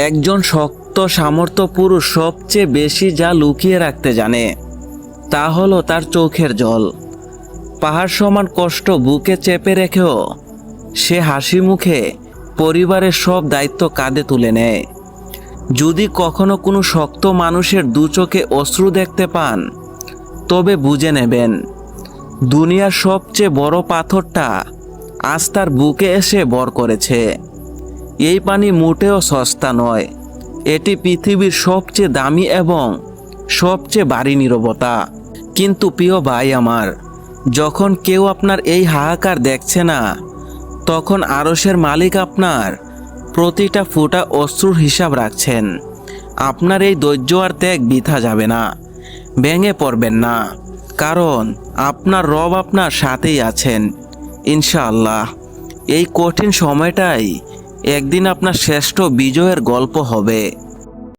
একজন শক্ত সামর্থ্য পুরুষ সবচেয়ে বেশি যা লুকিয়ে রাখতে জানে তা হলো তার চোখের জল। পাহাড় সমান কষ্ট বুকে চেপে রেখেও সে হাসি মুখে পরিবারের সব দায়িত্ব কাঁধে তুলে নেয়। যদি কখনো কোনো শক্ত মানুষের দু চোখে অশ্রু দেখতে পান, তবে বুঝে নেবেন দুনিয়ার সবচেয়ে বড় পাথরটা আজ তার বুকে এসে ভর করেছে। এই পানি মোটেও সস্তা নয়, এটি পৃথিবীর সবচেয়ে দামি এবং সবচেয়ে ভারী নীরবতা। কিন্তু প্রিয় ভাই আমার, যখন কেউ আপনার এই হাহাকার দেখছে না, তখন আরশের মালিক আপনার প্রতিটা ফোঁটা অশ্রুর হিসাব রাখছেন। আপনার এই ধৈর্য আর ত্যাগ বৃথা যাবে না। ভেঙে পড়বেন না, কারণ আপনার রব আপনার সাথেই আছেন ইনশাআল্লাহ। এই কঠিন সময়টাই একদিন আপনার শ্রেষ্ঠ বিজয়ের গল্প হবে।